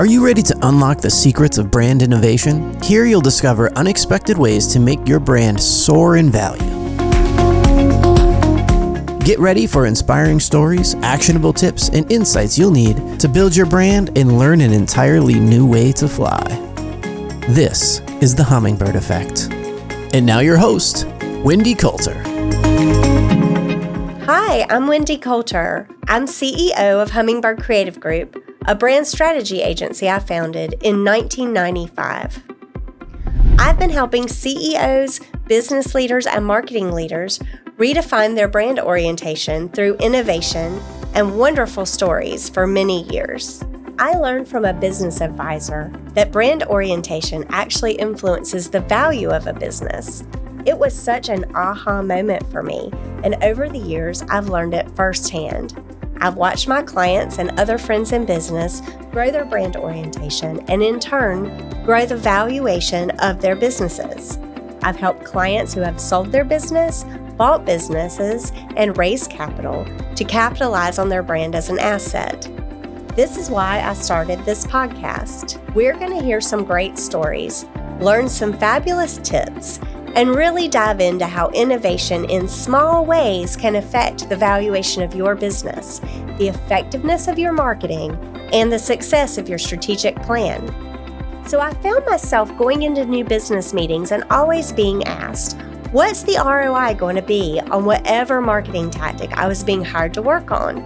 Are you ready to unlock the secrets of brand innovation? Here you'll discover unexpected ways to make your brand soar in value. Get ready for inspiring stories, actionable tips, and insights you'll need to build your brand and learn an entirely new way to fly. This is the Hummingbird Effect. And now your host, Wendy Coulter. Hi, I'm Wendy Coulter. I'm CEO of Hummingbird Creative Group, a brand strategy agency I founded in 1995. I've been helping CEOs, business leaders, and marketing leaders redefine their brand orientation through innovation and wonderful stories for many years. I learned from a business advisor that brand orientation actually influences the value of a business. It was such an aha moment for me, and over the years, I've learned it firsthand. I've watched my clients and other friends in business grow their brand orientation and in turn, grow the valuation of their businesses. I've helped clients who have sold their business, bought businesses, and raised capital to capitalize on their brand as an asset. This is why I started this podcast. We're going to hear some great stories, learn some fabulous tips, and really dive into how innovation in small ways can affect the valuation of your business, the effectiveness of your marketing, and the success of your strategic plan. So I found myself going into new business meetings and always being asked, what's the ROI going to be on whatever marketing tactic I was being hired to work on?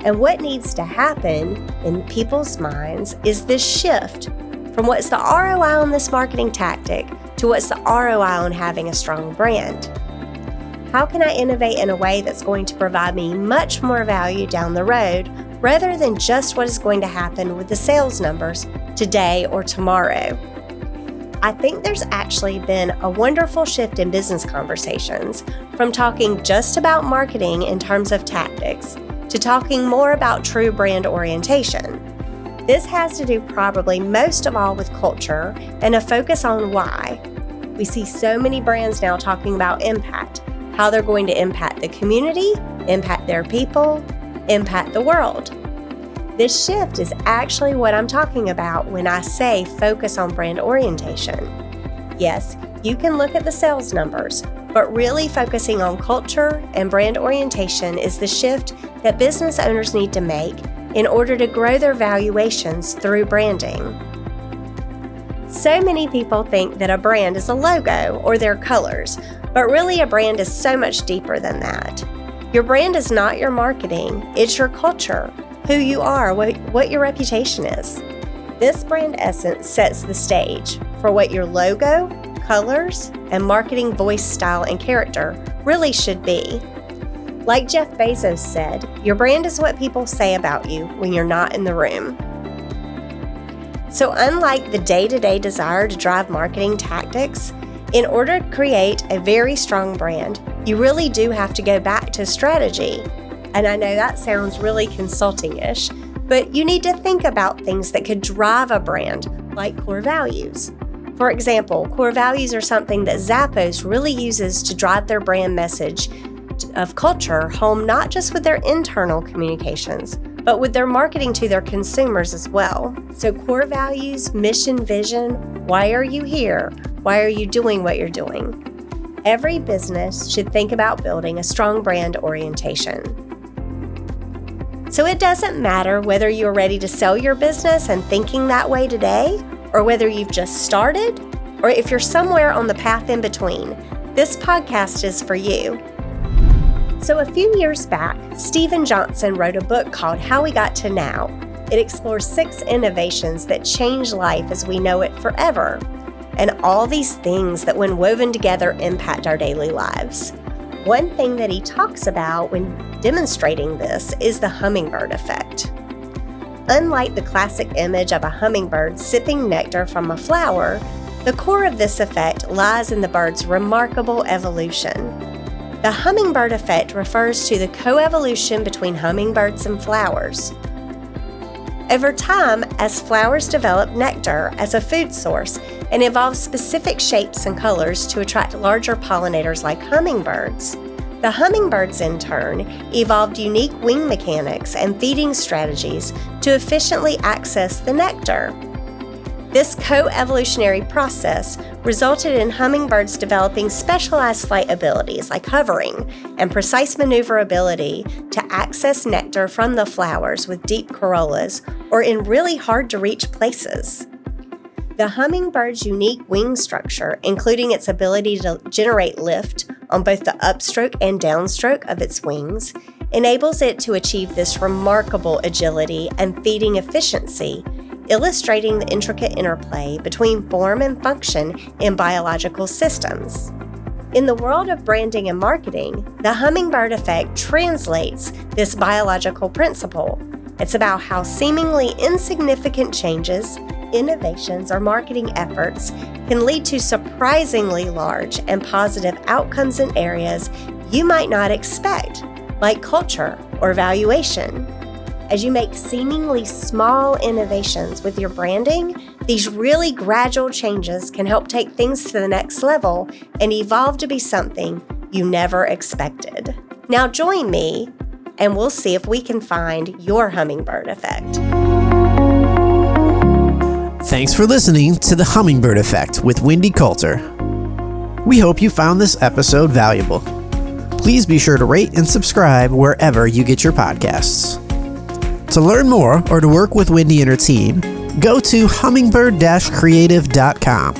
And what needs to happen in people's minds is this shift from what's the ROI on this marketing tactic to what's the ROI on having a strong brand. How can I innovate in a way that's going to provide me much more value down the road rather than just what is going to happen with the sales numbers today or tomorrow? I think there's actually been a wonderful shift in business conversations from talking just about marketing in terms of tactics to talking more about true brand orientation. This has to do probably most of all with culture and a focus on why. We see so many brands now talking about impact, how they're going to impact the community, impact their people, impact the world. This shift is actually what I'm talking about when I say focus on brand orientation. Yes, you can look at the sales numbers, but really focusing on culture and brand orientation is the shift that business owners need to make in order to grow their valuations through branding. So many people think that a brand is a logo or their colors, but really a brand is so much deeper than that. Your brand is not your marketing, it's your culture, who you are, what your reputation is. This brand essence sets the stage for what your logo, colors, and marketing voice, style, and character really should be. Like Jeff Bezos said, your brand is what people say about you when you're not in the room. So unlike the day-to-day desire to drive marketing tactics, in order to create a very strong brand, you really do have to go back to strategy. And I know that sounds really consulting-ish, but you need to think about things that could drive a brand, like core values. For example, core values are something that Zappos really uses to drive their brand message of culture home, not just with their internal communications, but with their marketing to their consumers as well. So core values, mission, vision, why are you here? Why are you doing what you're doing? Every business should think about building a strong brand orientation. So it doesn't matter whether you're ready to sell your business and thinking that way today, or whether you've just started, or if you're somewhere on the path in between, this podcast is for you. So a few years back, Stephen Johnson wrote a book called How We Got to Now. It explores 6 innovations that change life as we know it forever, and all these things that when woven together impact our daily lives. One thing that he talks about when demonstrating this is the hummingbird effect. Unlike the classic image of a hummingbird sipping nectar from a flower, the core of this effect lies in the bird's remarkable evolution. The hummingbird effect refers to the coevolution between hummingbirds and flowers. Over time, as flowers develop nectar as a food source and evolve specific shapes and colors to attract larger pollinators like hummingbirds, The hummingbirds, in turn, evolved unique wing mechanics and feeding strategies to efficiently access the nectar. This co-evolutionary process resulted in hummingbirds developing specialized flight abilities like hovering and precise maneuverability to access nectar from the flowers with deep corollas or in really hard-to-reach places. The hummingbird's unique wing structure, including its ability to generate lift on both the upstroke and downstroke of its wings, enables it to achieve this remarkable agility and feeding efficiency, illustrating the intricate interplay between form and function in biological systems. In the world of branding and marketing, the hummingbird effect translates this biological principle. It's about how seemingly insignificant changes, innovations, or marketing efforts can lead to surprisingly large and positive outcomes in areas you might not expect, like culture or valuation. As you make seemingly small innovations with your branding, these really gradual changes can help take things to the next level and evolve to be something you never expected. Now join me, and we'll see if we can find your hummingbird effect. Thanks for listening to The Hummingbird Effect with Wendy Coulter. We hope you found this episode valuable. Please be sure to rate and subscribe wherever you get your podcasts. To learn more or to work with Wendy and her team, go to hummingbird-creative.com.